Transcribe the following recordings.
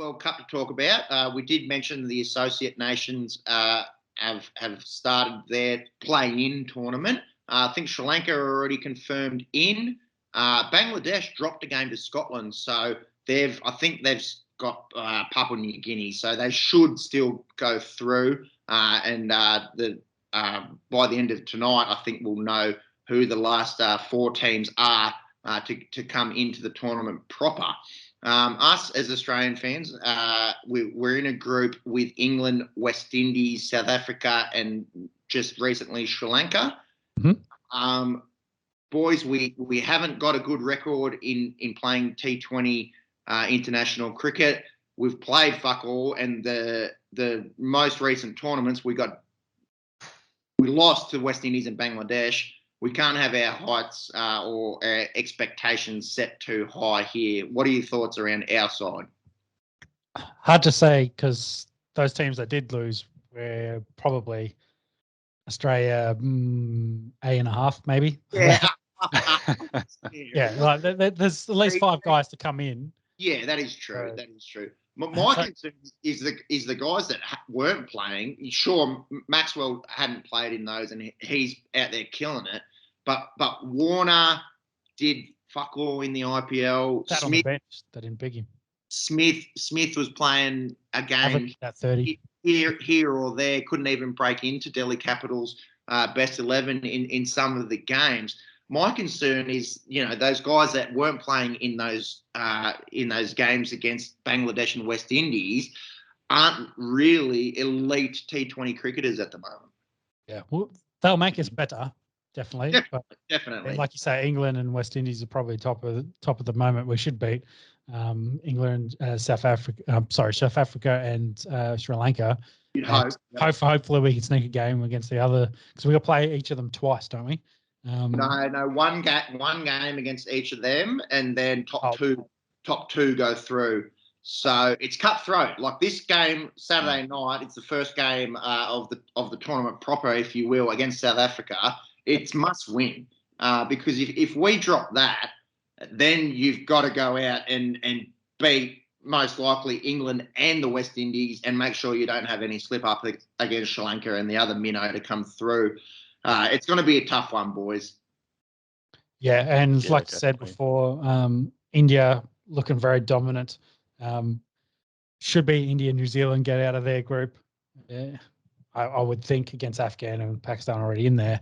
World Cup to talk about. We did mention the Associate Nations have started their play-in tournament. I think Sri Lanka are already confirmed in. Bangladesh dropped a game to Scotland, so I think they've got Papua New Guinea, so they should still go through. And by the end of tonight, I think we'll know who the last 4 teams are to come into the tournament proper. Us as Australian fans, we're in a group with England, West Indies, South Africa, and just recently Sri Lanka. Mm-hmm. Boys, we haven't got a good record in playing T20 international cricket. We've played fuck all, and the most recent tournaments we lost to West Indies and Bangladesh. We can't have our heights or our expectations set too high here. What are your thoughts around our side? Hard to say, because those teams that did lose were probably Australia A&a-half, maybe. Yeah. Yeah, like there's at least 5 guys to come in. Yeah, that is true. That is true. My concern is the guys that weren't playing. Sure, Maxwell hadn't played in those, and he's out there killing it. But Warner did fuck all in the IPL. Sat on the bench. They didn't big him. Smith was playing a game about 30 here or there. Couldn't even break into Delhi Capitals best 11 in some of the games. My concern is, those guys that weren't playing in those games against Bangladesh and West Indies aren't really elite T20 cricketers at the moment. Yeah, well, they'll make us better, definitely. Definitely. Like you say, England and West Indies are probably top of the moment. We should beat England, South Africa and Sri Lanka. You'd hope. Hopefully we can sneak a game against the other, because we'll play each of them twice, don't we? No, one game against each of them, and then top two go through. So it's cutthroat. Like this game Saturday night, it's the first game of the tournament proper, if you will, against South Africa. It's must win because if we drop that, then you've got to go out and beat most likely England and the West Indies, and make sure you don't have any slip up against Sri Lanka and the other minnow to come through. It's going to be a tough one, boys. Yeah, and like I said before, India looking very dominant. Should be India and New Zealand get out of their group. Yeah, I would think, against Afghan and Pakistan already in there.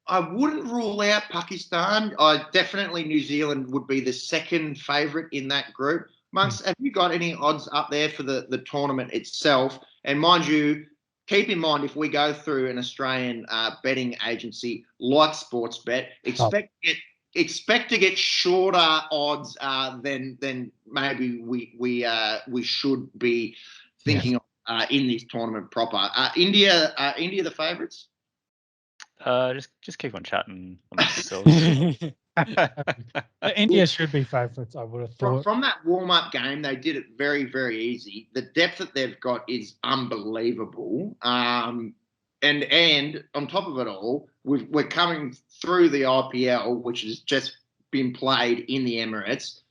I wouldn't rule out Pakistan. Definitely New Zealand would be the second favourite in that group. Monks, have you got any odds up there for the tournament itself? And mind you, keep in mind, if we go through an Australian betting agency like Sportsbet, expect to get shorter odds than maybe we should be thinking of in this tournament proper. India the favourites? Just keep on chatting amongst yourselves. India should be favourites, I would have thought. From that warm-up game, they did it very, very easy. The depth that they've got is unbelievable. And on top of it all, we're coming through the IPL, which has just been played in the Emirates,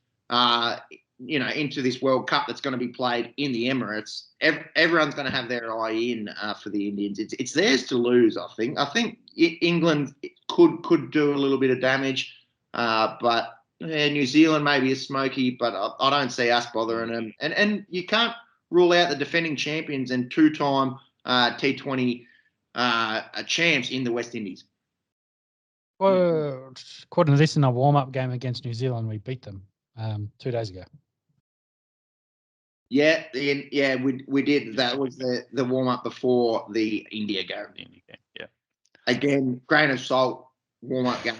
into this World Cup that's going to be played in the Emirates. Everyone's going to have their eye in for the Indians. It's theirs to lose, I think. I think England could do a little bit of damage, but New Zealand maybe is smoky, but I don't see us bothering them. And you can't rule out the defending champions and 2-time T20 champs in the West Indies. Well, according to this, in a warm-up game against New Zealand, we beat them 2 days ago. Yeah, we did. That was the warm-up before the India game. Yeah. Again, grain of salt, warm-up game,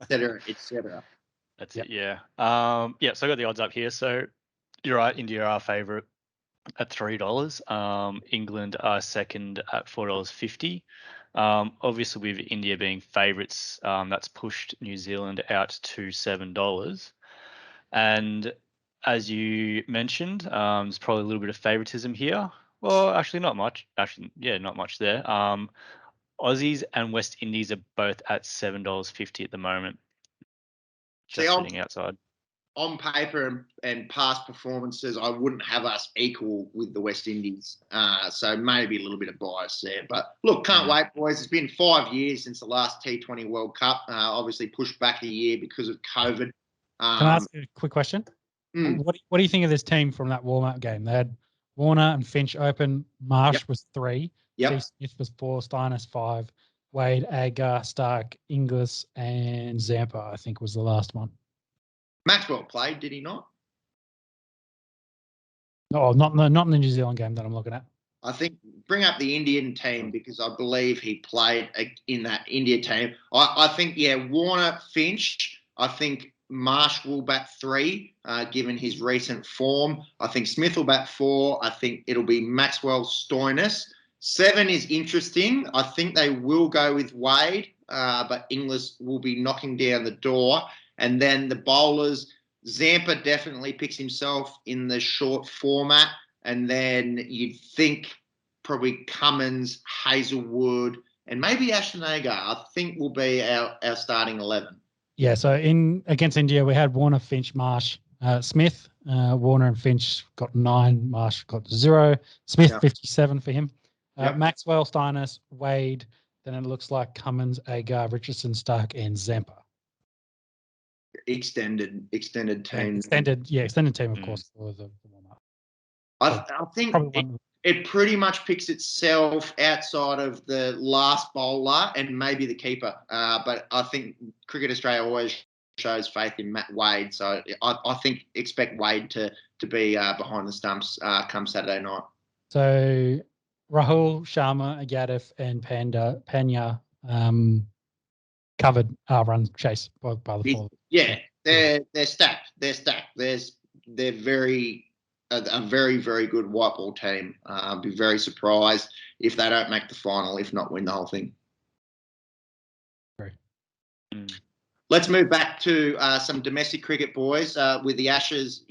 etc., etc. That's it. Yeah. So I got the odds up here. So you're right. India are favourite at $3. England are second at $4.50. Obviously, with India being favourites, that's pushed New Zealand out to $7. And as you mentioned, there's probably a little bit of favouritism here. Well, actually, not much. Not much there. Aussies and West Indies are both at $7.50 at the moment. Just sitting outside. on paper and past performances, I wouldn't have us equal with the West Indies. So maybe a little bit of bias there. But look, can't wait, boys. It's been 5 years since the last T20 World Cup. Obviously pushed back a year because of COVID. Can I ask a quick question? What do you think of this team from that warm-up game? They had Warner and Finch open. Marsh was 3. Steve Smith was 4. Steiners 5. Wade, Agar, Stark, Inglis, and Zampa, I think, was the last one. Maxwell played, did he not? No, not in the New Zealand game that I'm looking at. I think bring up the Indian team because I believe he played in that India team. I think, Warner, Finch. I think Marsh will bat 3, given his recent form. I think Smith will bat 4. I think it'll be Maxwell, Stoinis. 7 is interesting. I think they will go with Wade, but Inglis will be knocking down the door. And then the bowlers, Zampa definitely picks himself in the short format. And then you'd think probably Cummins, Hazelwood, and maybe Ashton Agar, I think will be our starting 11. Yeah, so against India, we had Warner, Finch, Marsh, Smith. Warner and Finch got 9. Marsh got 0. Smith, 57 for him. Maxwell, Steiners, Wade. Then it looks like Cummins, Agar, Richardson, Stark, and Zampa. Extended team. Extended team, of course, for the warm-up. I think it pretty much picks itself outside of the last bowler and maybe the keeper. But I think Cricket Australia always shows faith in Matt Wade. So I think expect Wade to be behind the stumps come Saturday night. So Rahul, Sharma, Yadav, and Panya covered our run chase by the fall. Yeah, they're stacked. They're stacked. They're very a very, very good white ball team. Be very surprised if they don't make the final, if not win the whole thing. Let's move back to some domestic cricket, boys, with the Ashes,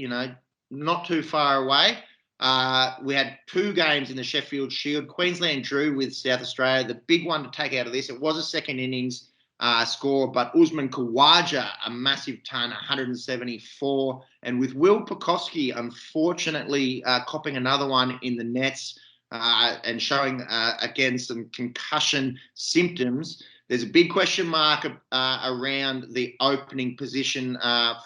not too far away. We had 2 games in the Sheffield Shield. Queensland drew with South Australia. The big one to take out of this, it was a second innings score, but Usman Khawaja, a massive ton, 174. And with Will Pucovski, unfortunately, copping another one in the nets and showing, again, some concussion symptoms, there's a big question mark around the opening position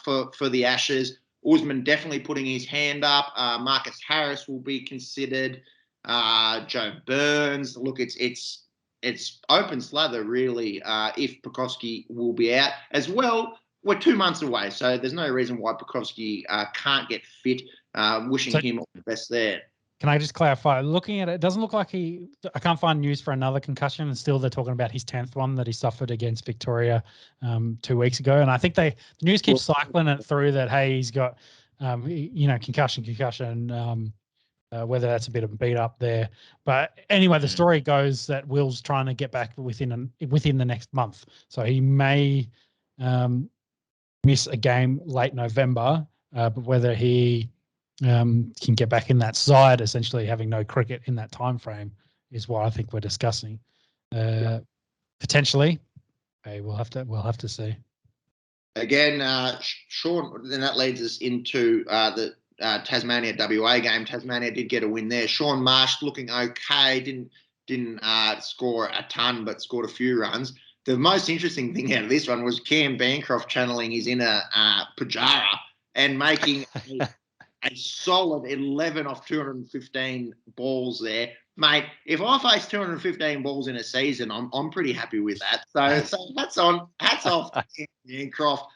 for the Ashes. Usman definitely putting his hand up. Marcus Harris will be considered. Joe Burns. Look, it's open slather, really, if Pucovski will be out. As well, we're 2 months away, so there's no reason why Pucovski can't get fit. Wishing him all the best there. Can I just clarify? Looking at it, it doesn't look like I can't find news for another concussion, and still they're talking about his 10th one that he suffered against Victoria 2 weeks ago. And I think the news keeps cycling it through that, hey, he's got, concussion, whether that's a bit of a beat up there. But anyway, the story goes that Will's trying to get back within the next month. So he may miss a game late November, but whether he can get back in that side, essentially having no cricket in that time frame, is what I think we're discussing. Potentially, we'll have to see. Again, Sean, then that leads us into the Tasmania WA game. Tasmania did get a win there. Sean Marsh looking okay, didn't score a ton, but scored a few runs. The most interesting thing out of this one was Cam Bancroft channeling his inner Pujara and making a solid 11 off 215 balls there. Mate, if I face 215 balls in a season, I'm pretty happy with that. So hats off to Cam Bancroft,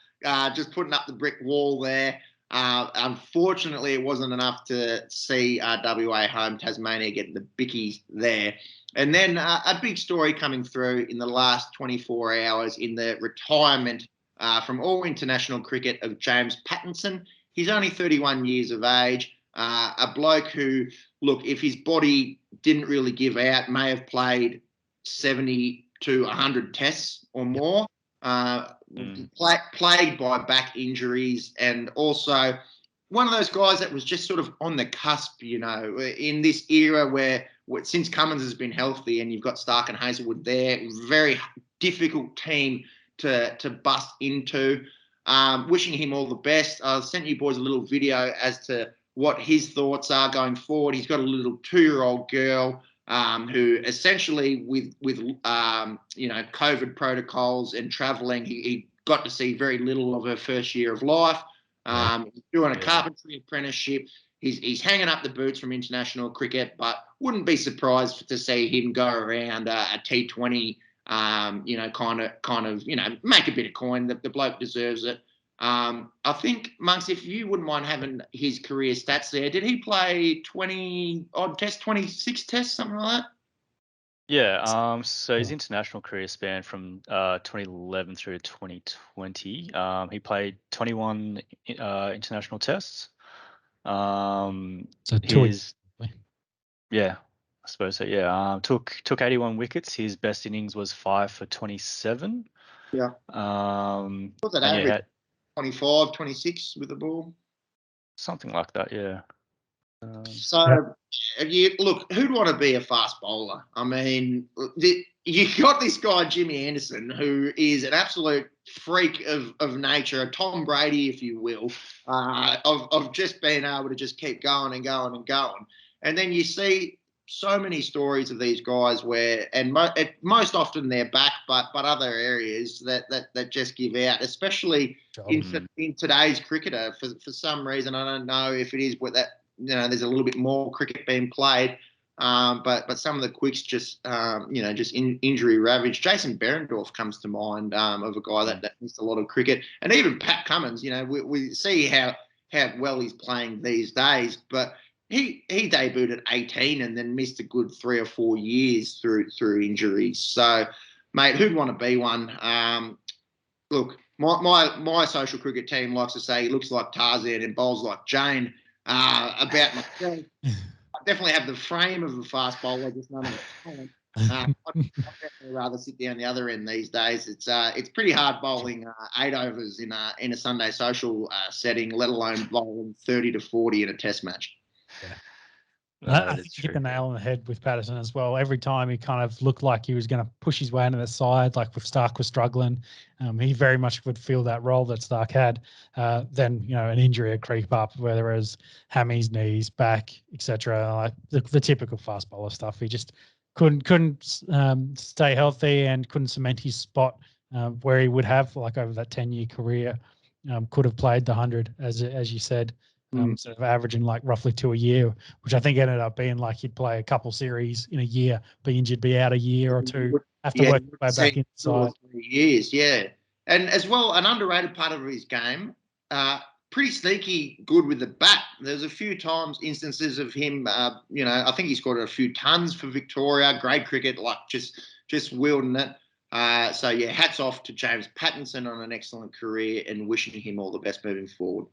just putting up the brick wall there. Unfortunately, it wasn't enough to see WA home, Tasmania getting the bickies there. And then a big story coming through in the last 24 hours in the retirement from all international cricket of James Pattinson. He's only 31 years of age, a bloke who, look, if his body didn't really give out, may have played 70 to 100 tests or more. Plagued by back injuries, and also one of those guys that was just sort of on the cusp, in this era where since Cummins has been healthy and you've got Stark and Hazelwood there, very difficult team to bust into. Wishing him all the best. I sent you boys a little video as to what his thoughts are going forward. He's got a little 2-year-old girl who essentially with COVID protocols and traveling, he got to see very little of her first year of life. He's doing a carpentry apprenticeship. He's hanging up the boots from international cricket, but wouldn't be surprised to see him go around a T20, kind of, make a bit of coin. The bloke deserves it. I think, Monks, if you wouldn't mind having his career stats there, did he play 20-odd tests, 26 tests, something like that? Yeah, so his international career spanned from 2011 through to 2020. He played 21 international tests. So yeah, I suppose so. Yeah, took 81 wickets. His best innings was 5 for 27. Yeah. What's that average? 25, 26 with the ball? Something like that, yeah. Look, who'd want to be a fast bowler? I mean, you got this guy, Jimmy Anderson, who is an absolute freak of nature, a Tom Brady, if you will, of just being able to just keep going and going and going. And then you see so many stories of these guys where, and most often they're back, but other areas that just give out, especially in today's cricketer. For some reason, I don't know if it is what that, there's a little bit more cricket being played, but some of the quicks just injury ravaged. Jason Behrendorff comes to mind, of a guy that missed a lot of cricket, and even Pat Cummins. We see how well he's playing these days, but he debuted at 18 and then missed a good 3 or 4 years through injuries. So, mate, who'd want to be one? Look, my social cricket team likes to say he looks like Tarzan and bowls like Jane. About myself, I definitely have the frame of a fast bowler, just none of the talent. I'd definitely rather sit down the other end these days. It's pretty hard bowling 8 overs in a Sunday social setting, let alone bowling 30 to 40 in a test match. Yeah. I think you hit the nail on the head with Patterson as well. Every time he kind of looked like he was going to push his way into the side, like if Stark was struggling, he very much would feel that role that Stark had. Then, an injury would creep up, whether it was hammies, knees, back, etc. Like the typical fast bowler stuff. He just couldn't stay healthy and couldn't cement his spot where he would have, like over that 10-year career, could have played the 100, as you said. Sort of averaging like roughly 2 a year, which I think ended up being like he'd play a couple series in a year, be injured, be out a year or two, have to work his way back inside. 3 years, yeah. And as well, an underrated part of his game, pretty sneaky good with the bat. There's a few instances of him, I think he scored a few tons for Victoria, grade cricket, like just wielding it. Hats off to James Pattinson on an excellent career and wishing him all the best moving forward.